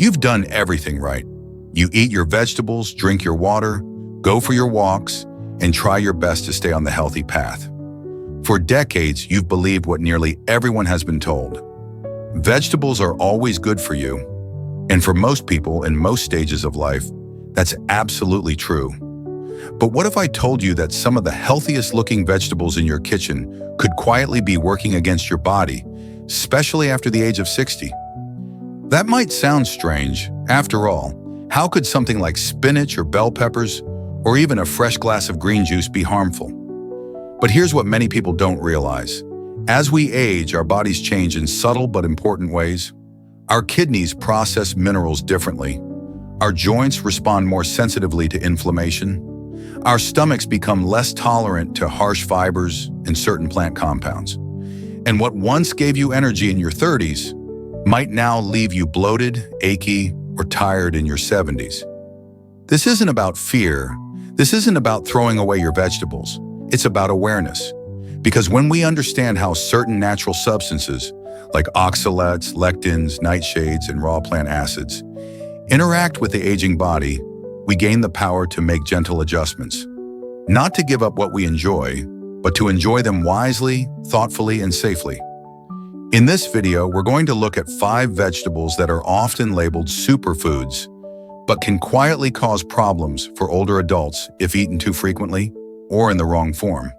You've done everything right. You eat your vegetables, drink your water, go for your walks, and try your best to stay on the healthy path. For decades, you've believed what nearly everyone has been told. Vegetables are always good for you. And for most people in most stages of life, that's absolutely true. But what if I told you that some of the healthiest looking vegetables in your kitchen could quietly be working against your body, especially after the age of 60? That might sound strange. After all, how could something like spinach or bell peppers, or even a fresh glass of green juice be harmful? But here's what many people don't realize. As we age, our bodies change in subtle but important ways. Our kidneys process minerals differently. Our joints respond more sensitively to inflammation. Our stomachs become less tolerant to harsh fibers and certain plant compounds. And what once gave you energy in your 30s might now leave you bloated, achy, or tired in your 70s. This isn't about fear. This isn't about throwing away your vegetables. It's about awareness. Because when we understand how certain natural substances, like oxalates, lectins, nightshades, and raw plant acids, interact with the aging body, we gain the power to make gentle adjustments. Not to give up what we enjoy, but to enjoy them wisely, thoughtfully, and safely. In this video, we're going to look at 5 vegetables that are often labeled superfoods, but can quietly cause problems for older adults if eaten too frequently or in the wrong form.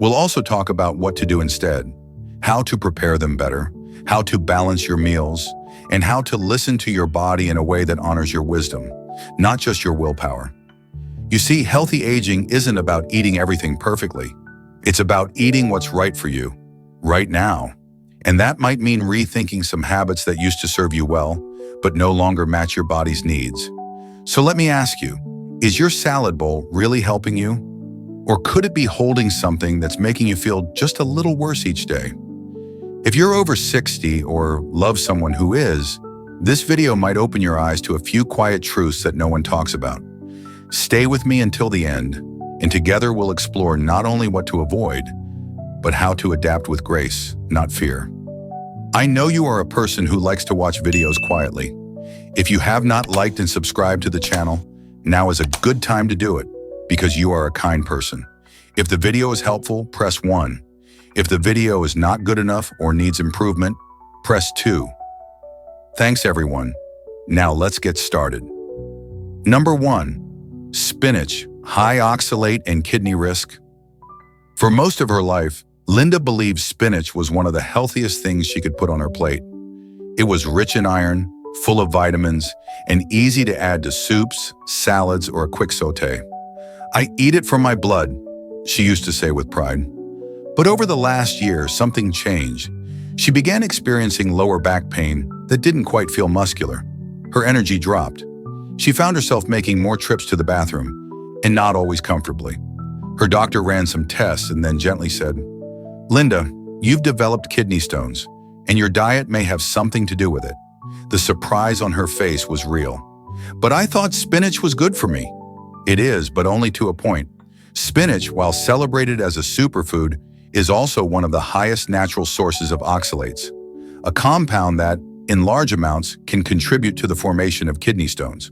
We'll also talk about what to do instead, how to prepare them better, how to balance your meals, and how to listen to your body in a way that honors your wisdom, not just your willpower. You see, healthy aging isn't about eating everything perfectly. It's about eating what's right for you, right now. And that might mean rethinking some habits that used to serve you well, but no longer match your body's needs. So let me ask you, is your salad bowl really helping you? Or could it be holding something that's making you feel just a little worse each day? If you're over 60 or love someone who is, this video might open your eyes to a few quiet truths that no one talks about. Stay with me until the end, and together we'll explore not only what to avoid, but how to adapt with grace, not fear. I know you are a person who likes to watch videos quietly. If you have not liked and subscribed to the channel, now is a good time to do it, because you are a kind person. If the video is helpful, press 1. If the video is not good enough or needs improvement, press 2. Thanks everyone. Now let's get started. Number 1. Spinach, high oxalate and kidney risk. For most of her life, Linda believed spinach was one of the healthiest things she could put on her plate. It was rich in iron, full of vitamins, and easy to add to soups, salads, or a quick sauté. "I eat it for my blood," she used to say with pride. But over the last year, something changed. She began experiencing lower back pain that didn't quite feel muscular. Her energy dropped. She found herself making more trips to the bathroom, and not always comfortably. Her doctor ran some tests and then gently said, "Linda, you've developed kidney stones, and your diet may have something to do with it." The surprise on her face was real. "But I thought spinach was good for me." It is, but only to a point. Spinach, while celebrated as a superfood, is also one of the highest natural sources of oxalates, a compound that, in large amounts, can contribute to the formation of kidney stones.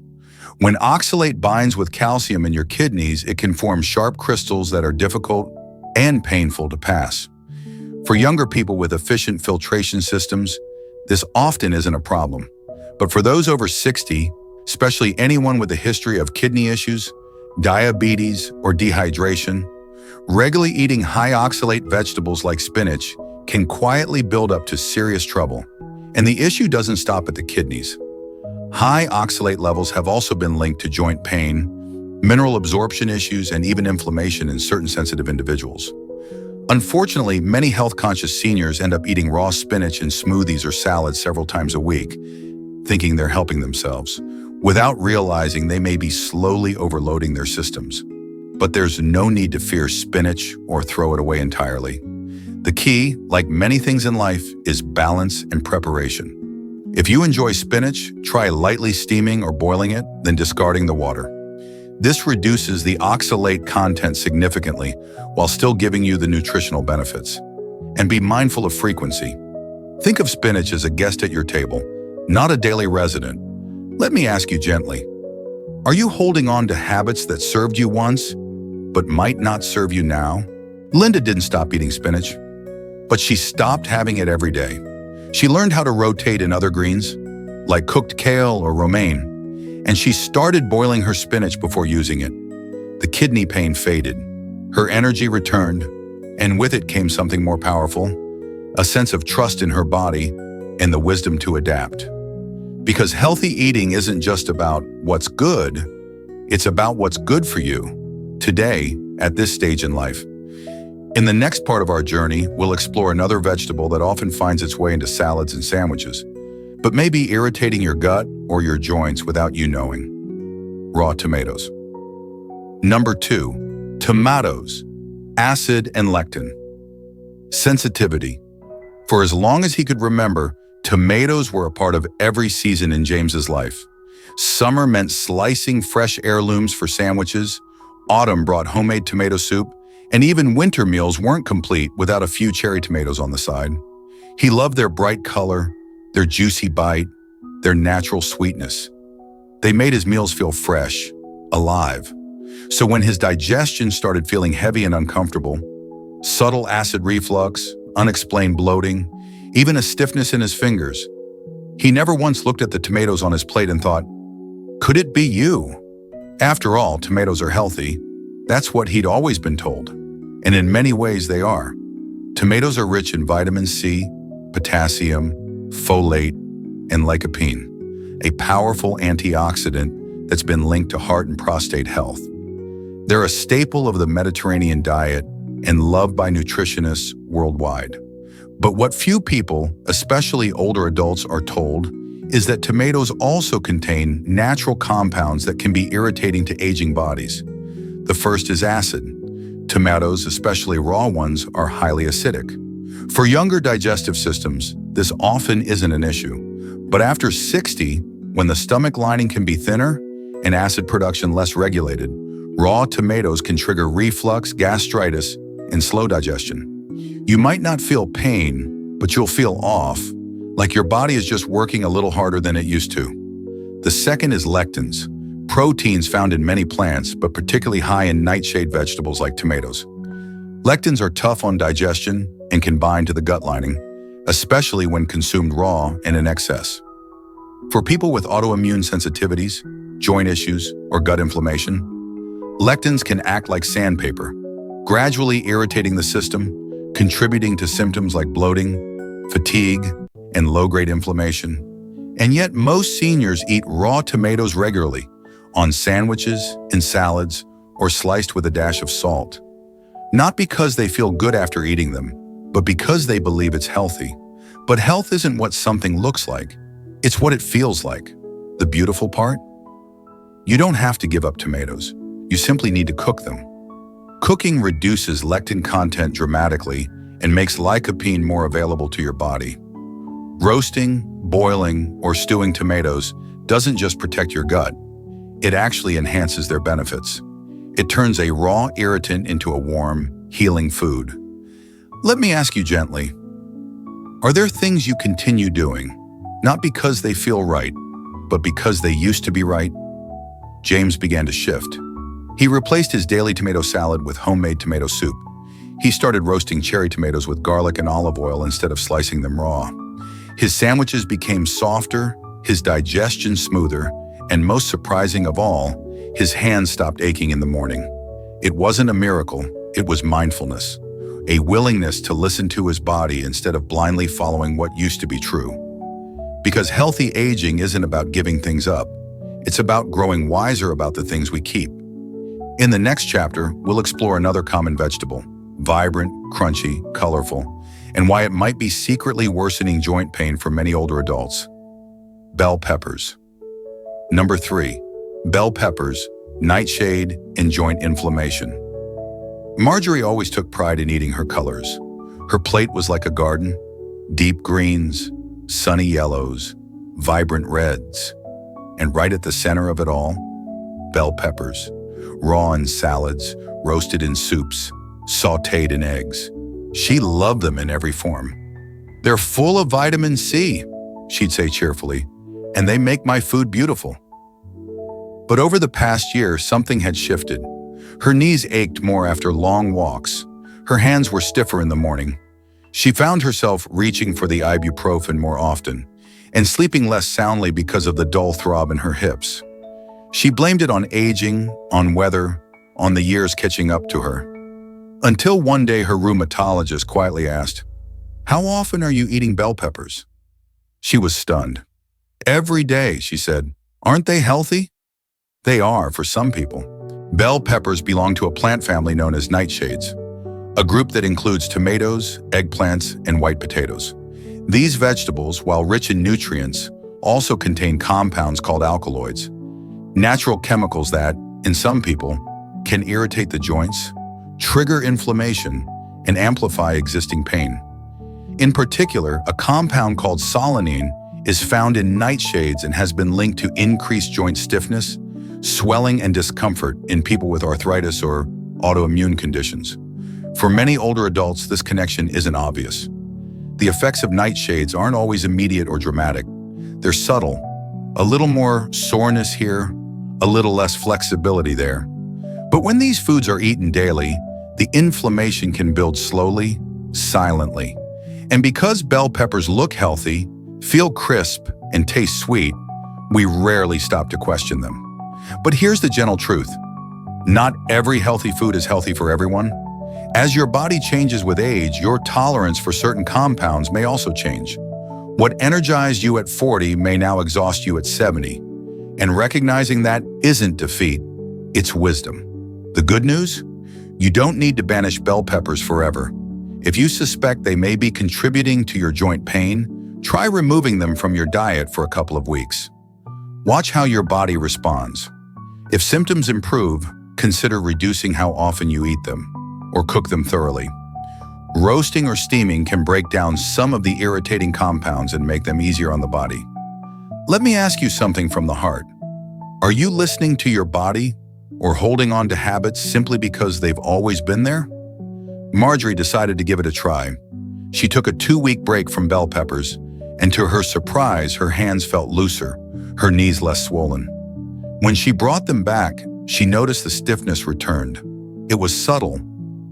When oxalate binds with calcium in your kidneys, it can form sharp crystals that are difficult and painful to pass. For younger people with efficient filtration systems, this often isn't a problem. But for those over 60, especially anyone with a history of kidney issues, diabetes, or dehydration, regularly eating high oxalate vegetables like spinach can quietly build up to serious trouble. And the issue doesn't stop at the kidneys. High oxalate levels have also been linked to joint pain, mineral absorption issues, and even inflammation in certain sensitive individuals. Unfortunately, many health-conscious seniors end up eating raw spinach in smoothies or salads several times a week, thinking they're helping themselves, without realizing they may be slowly overloading their systems. But there's no need to fear spinach or throw it away entirely. The key, like many things in life, is balance and preparation. If you enjoy spinach, try lightly steaming or boiling it, then discarding the water. This reduces the oxalate content significantly while still giving you the nutritional benefits. And be mindful of frequency. Think of spinach as a guest at your table, not a daily resident. Let me ask you gently, are you holding on to habits that served you once, but might not serve you now? Linda didn't stop eating spinach, but she stopped having it every day. She learned how to rotate in other greens, like cooked kale or romaine, and she started boiling her spinach before using it. The kidney pain faded, her energy returned, and with it came something more powerful, a sense of trust in her body and the wisdom to adapt. Because healthy eating isn't just about what's good, it's about what's good for you today at this stage in life. In the next part of our journey, we'll explore another vegetable that often finds its way into salads and sandwiches, but may be irritating your gut or your joints without you knowing. Raw tomatoes. Number 2, tomatoes, acid and lectin. Sensitivity. For as long as he could remember, tomatoes were a part of every season in James's life. Summer meant slicing fresh heirlooms for sandwiches, autumn brought homemade tomato soup, and even winter meals weren't complete without a few cherry tomatoes on the side. He loved their bright color, their juicy bite, their natural sweetness. They made his meals feel fresh, alive. So when his digestion started feeling heavy and uncomfortable, subtle acid reflux, unexplained bloating, even a stiffness in his fingers, he never once looked at the tomatoes on his plate and thought, could it be you? After all, tomatoes are healthy. That's what he'd always been told. And in many ways they are. Tomatoes are rich in vitamin C, potassium, folate, and lycopene, a powerful antioxidant that's been linked to heart and prostate health. They're a staple of the Mediterranean diet and loved by nutritionists worldwide. But what few people, especially older adults, are told is that tomatoes also contain natural compounds that can be irritating to aging bodies. The first is acid. Tomatoes, especially raw ones, are highly acidic. For younger digestive systems, this often isn't an issue. But after 60, when the stomach lining can be thinner and acid production less regulated, raw tomatoes can trigger reflux, gastritis, and slow digestion. You might not feel pain, but you'll feel off, like your body is just working a little harder than it used to. The second is lectins, proteins found in many plants, but particularly high in nightshade vegetables like tomatoes. Lectins are tough on digestion and can bind to the gut lining, especially when consumed raw and in excess. For people with autoimmune sensitivities, joint issues, or gut inflammation, lectins can act like sandpaper, gradually irritating the system, contributing to symptoms like bloating, fatigue, and low-grade inflammation. And yet most seniors eat raw tomatoes regularly, on sandwiches, in salads, or sliced with a dash of salt. Not because they feel good after eating them, but because they believe it's healthy. But health isn't what something looks like, it's what it feels like. The beautiful part? You don't have to give up tomatoes. You simply need to cook them. Cooking reduces lectin content dramatically and makes lycopene more available to your body. Roasting, boiling, or stewing tomatoes doesn't just protect your gut, it actually enhances their benefits. It turns a raw irritant into a warm, healing food. Let me ask you gently, are there things you continue doing, not because they feel right, but because they used to be right? James began to shift. He replaced his daily tomato salad with homemade tomato soup. He started roasting cherry tomatoes with garlic and olive oil instead of slicing them raw. His sandwiches became softer, his digestion smoother, and most surprising of all, his hands stopped aching in the morning. It wasn't a miracle, it was mindfulness, a willingness to listen to his body instead of blindly following what used to be true. Because healthy aging isn't about giving things up, it's about growing wiser about the things we keep. In the next chapter, we'll explore another common vegetable, vibrant, crunchy, colorful, and why it might be secretly worsening joint pain for many older adults. Bell peppers. Number 3, bell peppers, nightshade, and joint inflammation. Marjorie always took pride in eating her colors. Her plate was like a garden, deep greens, sunny yellows, vibrant reds, and right at the center of it all, bell peppers, raw in salads, roasted in soups, sautéed in eggs. She loved them in every form. They're full of vitamin C, she'd say cheerfully, and they make my food beautiful. But over the past year, something had shifted. Her knees ached more after long walks. Her hands were stiffer in the morning. She found herself reaching for the ibuprofen more often and sleeping less soundly because of the dull throb in her hips. She blamed it on aging, on weather, on the years catching up to her. Until one day her rheumatologist quietly asked, "How often are you eating bell peppers?" She was stunned. "Every day," she said. "Aren't they healthy?" They are for some people. Bell peppers belong to a plant family known as nightshades, a group that includes tomatoes, eggplants, and white potatoes. These vegetables, while rich in nutrients, also contain compounds called alkaloids, natural chemicals that, in some people, can irritate the joints, trigger inflammation, and amplify existing pain. In particular, a compound called solanine is found in nightshades and has been linked to increased joint stiffness, swelling, and discomfort in people with arthritis or autoimmune conditions. For many older adults, this connection isn't obvious. The effects of nightshades aren't always immediate or dramatic. They're subtle, a little more soreness here, a little less flexibility there. But when these foods are eaten daily, the inflammation can build slowly, silently. And because bell peppers look healthy, feel crisp, and taste sweet, we rarely stop to question them. But here's the gentle truth. Not every healthy food is healthy for everyone. As your body changes with age, your tolerance for certain compounds may also change. What energized you at 40 may now exhaust you at 70. And recognizing that isn't defeat, it's wisdom. The good news? You don't need to banish bell peppers forever. If you suspect they may be contributing to your joint pain, try removing them from your diet for a couple of weeks. Watch how your body responds. If symptoms improve, consider reducing how often you eat them, or cook them thoroughly. Roasting or steaming can break down some of the irritating compounds and make them easier on the body. Let me ask you something from the heart. Are you listening to your body or holding on to habits simply because they've always been there? Marjorie decided to give it a try. She took a 2-week break from bell peppers, and to her surprise, her hands felt looser, her knees less swollen. When she brought them back, she noticed the stiffness returned. It was subtle,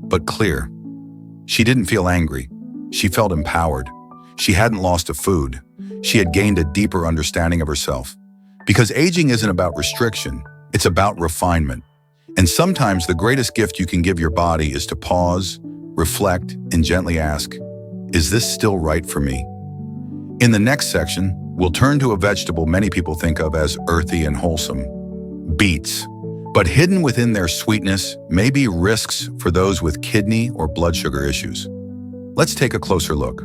but clear. She didn't feel angry. She felt empowered. She hadn't lost a food. She had gained a deeper understanding of herself. Because aging isn't about restriction, it's about refinement. And sometimes the greatest gift you can give your body is to pause, reflect, and gently ask, is this still right for me? In the next section, we'll turn to a vegetable many people think of as earthy and wholesome, beets. But hidden within their sweetness may be risks for those with kidney or blood sugar issues. Let's take a closer look.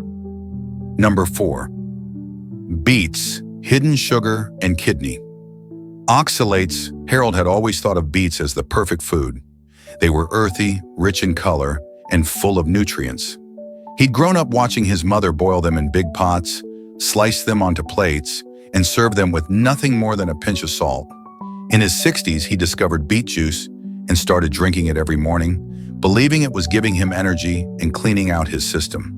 Number 4. Beets, hidden sugar, and kidney. Oxalates. Harold had always thought of beets as the perfect food. They were earthy, rich in color, and full of nutrients. He'd grown up watching his mother boil them in big pots, slice them onto plates, and serve them with nothing more than a pinch of salt. In his 60s, he discovered beet juice and started drinking it every morning, believing it was giving him energy and cleaning out his system.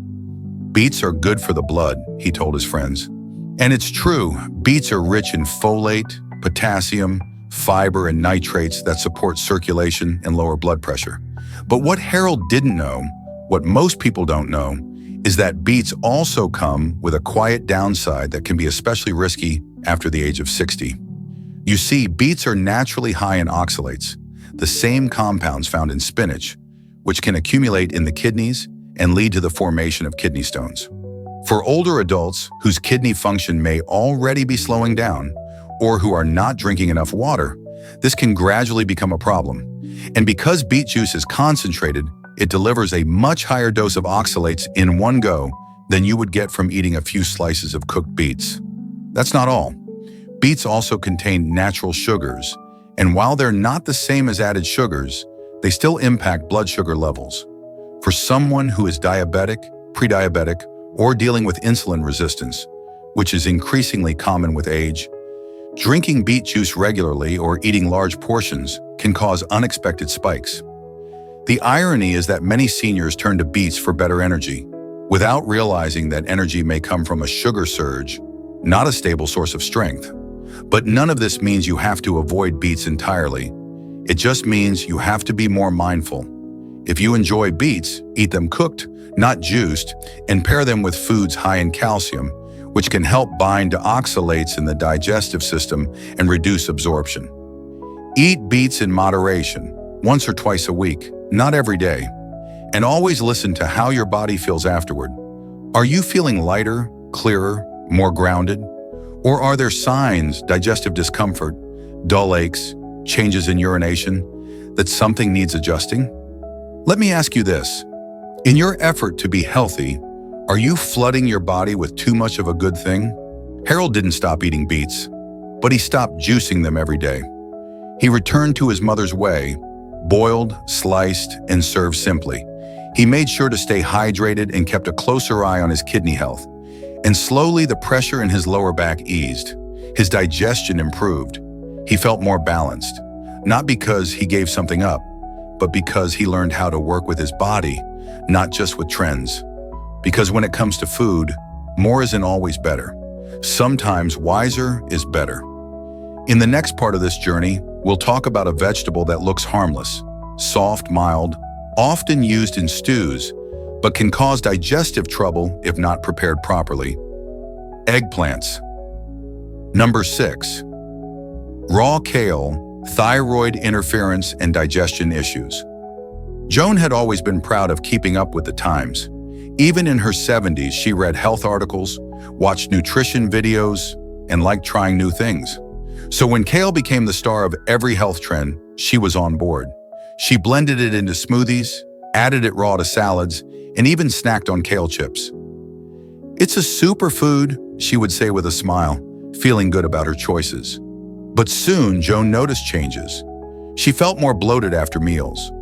Beets are good for the blood, he told his friends. And it's true, beets are rich in folate, potassium, fiber, and nitrates that support circulation and lower blood pressure. But what Harold didn't know, what most people don't know, is that beets also come with a quiet downside that can be especially risky after the age of 60. You see, beets are naturally high in oxalates, the same compounds found in spinach, which can accumulate in the kidneys and lead to the formation of kidney stones. For older adults whose kidney function may already be slowing down, or who are not drinking enough water, this can gradually become a problem. And because beet juice is concentrated, it delivers a much higher dose of oxalates in one go than you would get from eating a few slices of cooked beets. That's not all. Beets also contain natural sugars, and while they're not the same as added sugars, they still impact blood sugar levels. For someone who is diabetic, pre-diabetic, or dealing with insulin resistance, which is increasingly common with age, drinking beet juice regularly or eating large portions can cause unexpected spikes. The irony is that many seniors turn to beets for better energy, without realizing that energy may come from a sugar surge not a stable source of strength. But none of this means you have to avoid beets entirely. It just means you have to be more mindful. If you enjoy beets, eat them cooked, not juiced, and pair them with foods high in calcium, which can help bind to oxalates in the digestive system and reduce absorption. Eat beets in moderation, once or twice a week, not every day. And always listen to how your body feels afterward. Are you feeling lighter, clearer, more grounded? Or are there signs, digestive discomfort, dull aches, changes in urination, that something needs adjusting? Let me ask you this. In your effort to be healthy, are you flooding your body with too much of a good thing? Harold didn't stop eating beets, but he stopped juicing them every day. He returned to his mother's way, boiled, sliced, and served simply. He made sure to stay hydrated and kept a closer eye on his kidney health. And slowly the pressure in his lower back eased. His digestion improved. He felt more balanced, not because he gave something up, but because he learned how to work with his body, not just with trends. Because when it comes to food, more isn't always better. Sometimes wiser is better. In the next part of this journey, we'll talk about a vegetable that looks harmless, soft, mild, often used in stews, but can cause digestive trouble if not prepared properly. Eggplants. Number 6. Raw kale, thyroid interference and digestion issues. Joan had always been proud of keeping up with the times. Even in her 70s, she read health articles, watched nutrition videos, and liked trying new things. So when kale became the star of every health trend, she was on board. She blended it into smoothies, added it raw to salads, and even snacked on kale chips. "It's a superfood," she would say with a smile, feeling good about her choices. But soon, Joan noticed changes. She felt more bloated after meals.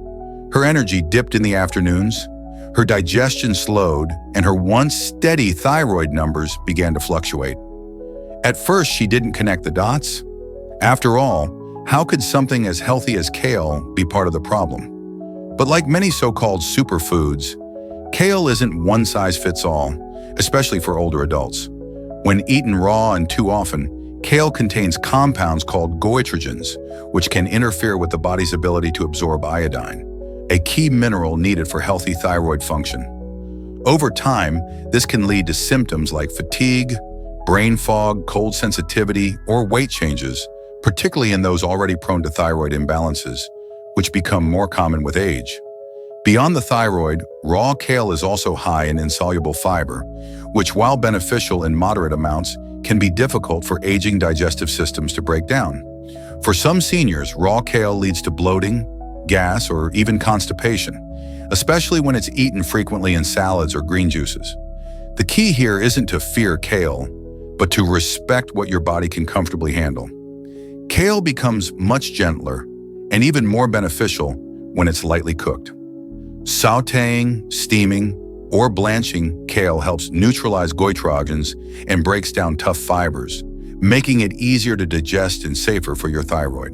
Her energy dipped in the afternoons, her digestion slowed, and her once steady thyroid numbers began to fluctuate. At first, she didn't connect the dots. After all, how could something as healthy as kale be part of the problem? But like many so-called superfoods, kale isn't one size fits all, especially for older adults. When eaten raw and too often, kale contains compounds called goitrogens, which can interfere with the body's ability to absorb iodine, a key mineral needed for healthy thyroid function. Over time, this can lead to symptoms like fatigue, brain fog, cold sensitivity, or weight changes, particularly in those already prone to thyroid imbalances, which become more common with age. Beyond the thyroid, raw kale is also high in insoluble fiber, which, while beneficial in moderate amounts, can be difficult for aging digestive systems to break down. For some seniors, raw kale leads to bloating, gas, or even constipation, especially when it's eaten frequently in salads or green juices. The key here isn't to fear kale, but to respect what your body can comfortably handle. Kale becomes much gentler and even more beneficial when it's lightly cooked. Sautéing, steaming, or blanching kale helps neutralize goitrogens and breaks down tough fibers, making it easier to digest and safer for your thyroid.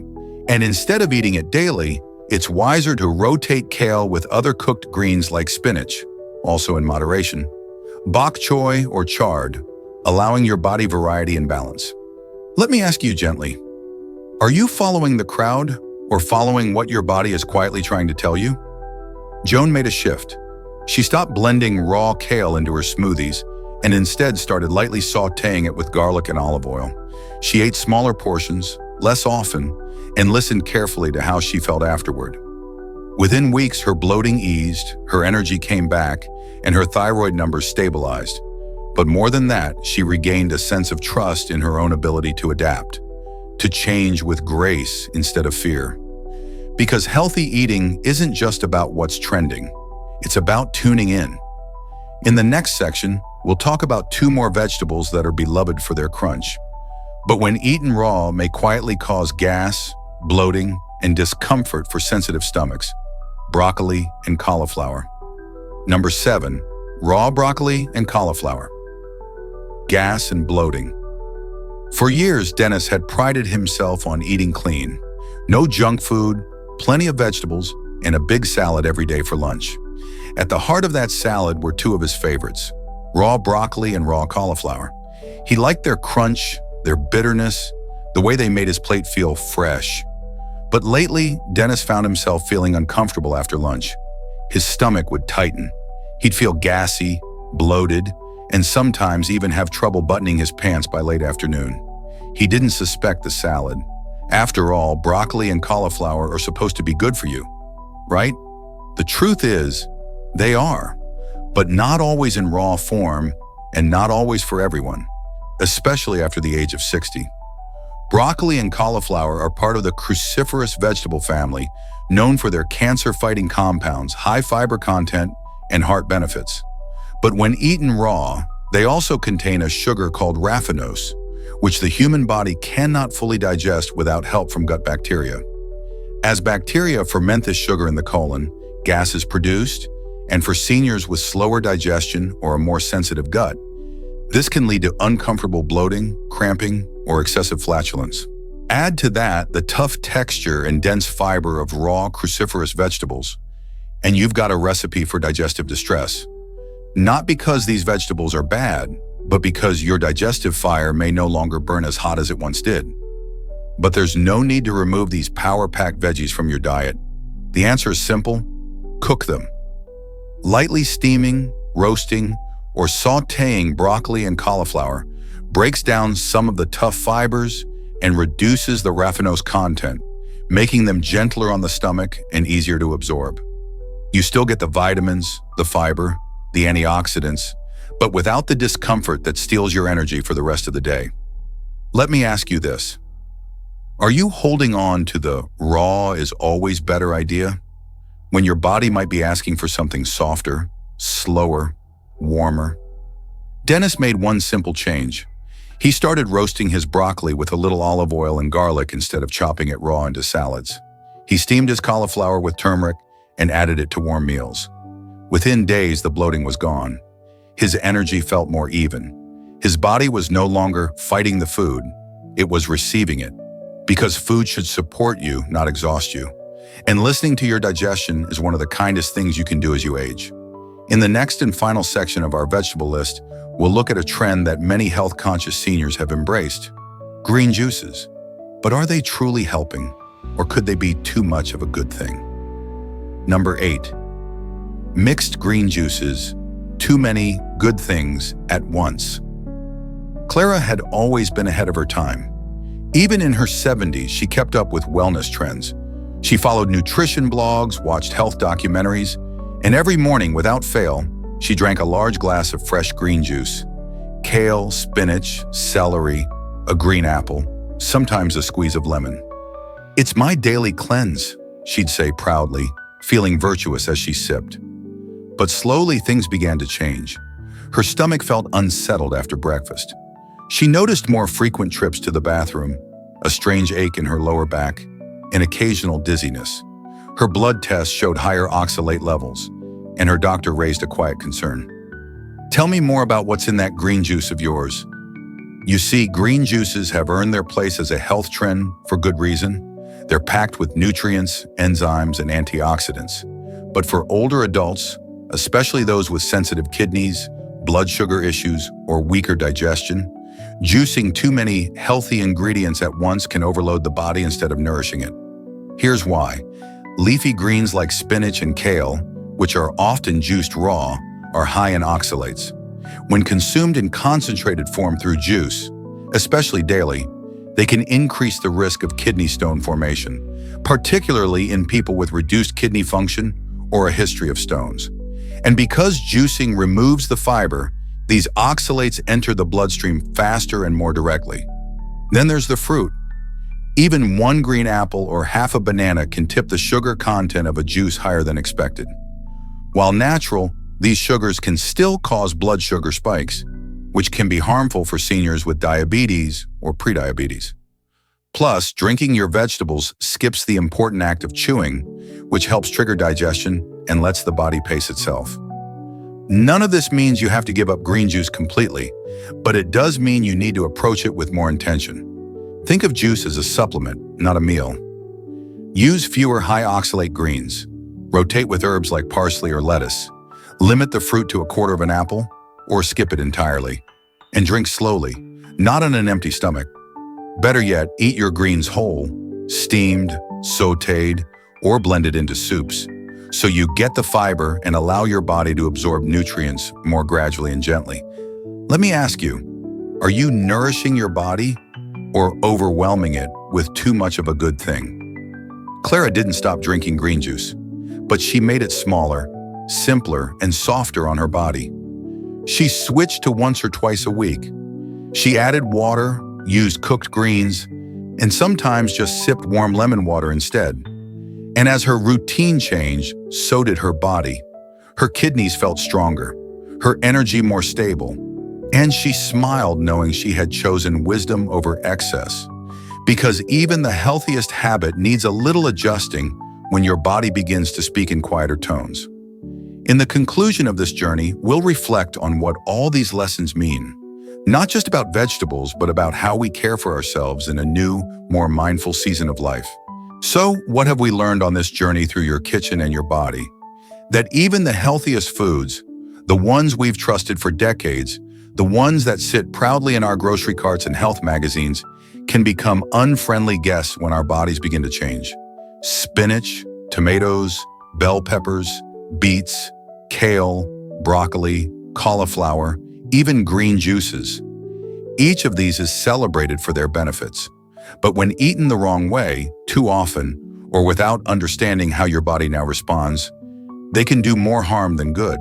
And instead of eating it daily, it's wiser to rotate kale with other cooked greens like spinach, also in moderation, bok choy or chard, allowing your body variety and balance. Let me ask you gently, are you following the crowd or following what your body is quietly trying to tell you? Joan made a shift. She stopped blending raw kale into her smoothies and instead started lightly sautéing it with garlic and olive oil. She ate smaller portions, less often, and listened carefully to how she felt afterward. Within weeks, her bloating eased, her energy came back, and her thyroid numbers stabilized. But more than that, she regained a sense of trust in her own ability to adapt, to change with grace instead of fear. Because healthy eating isn't just about what's trending, it's about tuning in. In the next section, we'll talk about 2 more vegetables that are beloved for their crunch, but when eaten raw may quietly cause gas, bloating, and discomfort for sensitive stomachs: broccoli and cauliflower. Number 7, raw broccoli and cauliflower. Gas and bloating. For years, Dennis had prided himself on eating clean. No junk food, plenty of vegetables, and a big salad every day for lunch. At the heart of that salad were 2 of his favorites: raw broccoli and raw cauliflower. He liked their crunch, their bitterness, the way they made his plate feel fresh. But lately, Dennis found himself feeling uncomfortable after lunch. His stomach would tighten. He'd feel gassy, bloated, and sometimes even have trouble buttoning his pants by late afternoon. He didn't suspect the salad. After all, broccoli and cauliflower are supposed to be good for you, right? The truth is, they are, but not always in raw form and not always for everyone, especially after the age of 60. Broccoli and cauliflower are part of the cruciferous vegetable family, known for their cancer-fighting compounds, high fiber content, and heart benefits. But when eaten raw, they also contain a sugar called raffinose, which the human body cannot fully digest without help from gut bacteria. As bacteria ferment this sugar in the colon, gas is produced, and for seniors with slower digestion or a more sensitive gut, this can lead to uncomfortable bloating, cramping, or excessive flatulence. Add to that the tough texture and dense fiber of raw cruciferous vegetables, and you've got a recipe for digestive distress. Not because these vegetables are bad, but because your digestive fire may no longer burn as hot as it once did. But there's no need to remove these power-packed veggies from your diet. The answer is simple: cook them. Lightly steaming, roasting, or sautéing broccoli and cauliflower breaks down some of the tough fibers and reduces the raffinose content, making them gentler on the stomach and easier to absorb. You still get the vitamins, the fiber, the antioxidants, but without the discomfort that steals your energy for the rest of the day. Let me ask you this. Are you holding on to the raw is always better idea when your body might be asking for something softer, slower, warmer? Dennis made one simple change. He started roasting his broccoli with a little olive oil and garlic instead of chopping it raw into salads. He steamed his cauliflower with turmeric and added it to warm meals. Within days, the bloating was gone. His energy felt more even. His body was no longer fighting the food, it was receiving it. Because food should support you, not exhaust you. And listening to your digestion is one of the kindest things you can do as you age. In the next and final section of our vegetable list, we'll look at a trend that many health-conscious seniors have embraced: green juices. But are they truly helping, or could they be too much of a good thing? Number 8. Mixed green juices. Too many good things at once. Clara had always been ahead of her time. Even in her 70s, she kept up with wellness trends. She followed nutrition blogs, watched health documentaries, and every morning, without fail, she drank a large glass of fresh green juice. Kale, spinach, celery, a green apple, sometimes a squeeze of lemon. "It's my daily cleanse," she'd say proudly, feeling virtuous as she sipped. But slowly things began to change. Her stomach felt unsettled after breakfast. She noticed more frequent trips to the bathroom, a strange ache in her lower back, and occasional dizziness. Her blood tests showed higher oxalate levels, and her doctor raised a quiet concern. "Tell me more about what's in that green juice of yours." You see, green juices have earned their place as a health trend for good reason. They're packed with nutrients, enzymes, and antioxidants. But for older adults, especially those with sensitive kidneys, blood sugar issues, or weaker digestion, juicing too many healthy ingredients at once can overload the body instead of nourishing it. Here's why. Leafy greens like spinach and kale, which are often juiced raw, are high in oxalates. When consumed in concentrated form through juice, especially daily, they can increase the risk of kidney stone formation, particularly in people with reduced kidney function or a history of stones. And because juicing removes the fiber, these oxalates enter the bloodstream faster and more directly. Then there's the fruit. Even one green apple or half a banana can tip the sugar content of a juice higher than expected. While natural, these sugars can still cause blood sugar spikes, which can be harmful for seniors with diabetes or prediabetes. Plus, drinking your vegetables skips the important act of chewing, which helps trigger digestion and lets the body pace itself. None of this means you have to give up green juice completely, but it does mean you need to approach it with more intention. Think of juice as a supplement, not a meal. Use fewer high oxalate greens. Rotate with herbs like parsley or lettuce. Limit the fruit to a quarter of an apple, or skip it entirely. And drink slowly, not on an empty stomach. Better yet, eat your greens whole, steamed, sautéed, or blended into soups, so you get the fiber and allow your body to absorb nutrients more gradually and gently. Let me ask you, are you nourishing your body or overwhelming it with too much of a good thing? Clara didn't stop drinking green juice, but she made it smaller, simpler, and softer on her body. She switched to once or twice a week. She added water, used cooked greens, and sometimes just sipped warm lemon water instead. And as her routine changed, so did her body. Her kidneys felt stronger, her energy more stable, and she smiled knowing she had chosen wisdom over excess. Because even the healthiest habit needs a little adjusting when your body begins to speak in quieter tones. In the conclusion of this journey, we'll reflect on what all these lessons mean, not just about vegetables, but about how we care for ourselves in a new, more mindful season of life. So, what have we learned on this journey through your kitchen and your body? That even the healthiest foods, the ones we've trusted for decades, the ones that sit proudly in our grocery carts and health magazines, can become unfriendly guests when our bodies begin to change. Spinach, tomatoes, bell peppers, beets, kale, broccoli, cauliflower, even green juices. Each of these is celebrated for their benefits. But when eaten the wrong way, too often, or without understanding how your body now responds, they can do more harm than good.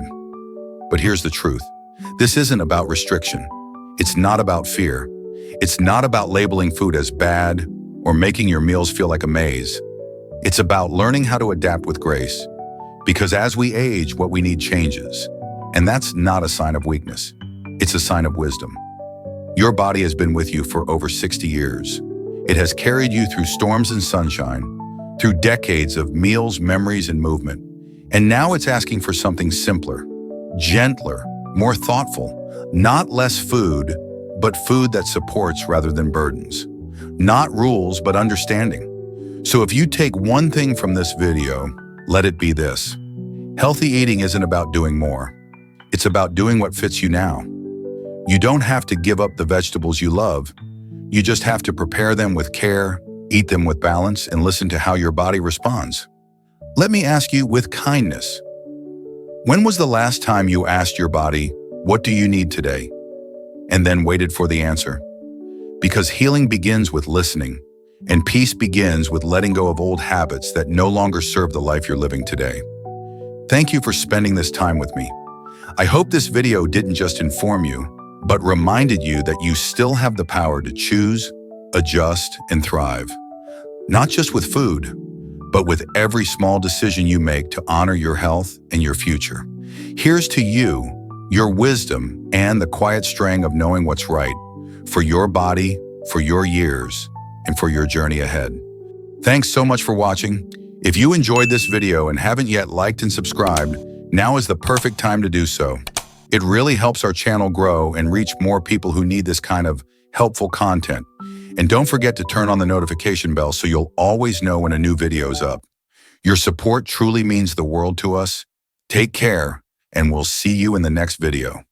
But here's the truth. This isn't about restriction. It's not about fear. It's not about labeling food as bad or making your meals feel like a maze. It's about learning how to adapt with grace. Because as we age, what we need changes. And that's not a sign of weakness. It's a sign of wisdom. Your body has been with you for over 60 years. It has carried you through storms and sunshine, through decades of meals, memories, and movement. And now it's asking for something simpler, gentler, more thoughtful, not less food, but food that supports rather than burdens. Not rules, but understanding. So if you take one thing from this video, let it be this. Healthy eating isn't about doing more. It's about doing what fits you now. You don't have to give up the vegetables you love. You just have to prepare them with care, eat them with balance, and listen to how your body responds. Let me ask you with kindness. When was the last time you asked your body, "What do you need today?" and then waited for the answer? Because healing begins with listening, and peace begins with letting go of old habits that no longer serve the life you're living today. Thank you for spending this time with me. I hope this video didn't just inform you, but reminded you that you still have the power to choose, adjust, and thrive. Not just with food, but with every small decision you make to honor your health and your future. Here's to you, your wisdom, and the quiet strength of knowing what's right for your body, for your years, and for your journey ahead. Thanks so much for watching. If you enjoyed this video and haven't yet liked and subscribed, now is the perfect time to do so. It really helps our channel grow and reach more people who need this kind of helpful content. And don't forget to turn on the notification bell so you'll always know when a new video is up. Your support truly means the world to us. Take care, and we'll see you in the next video.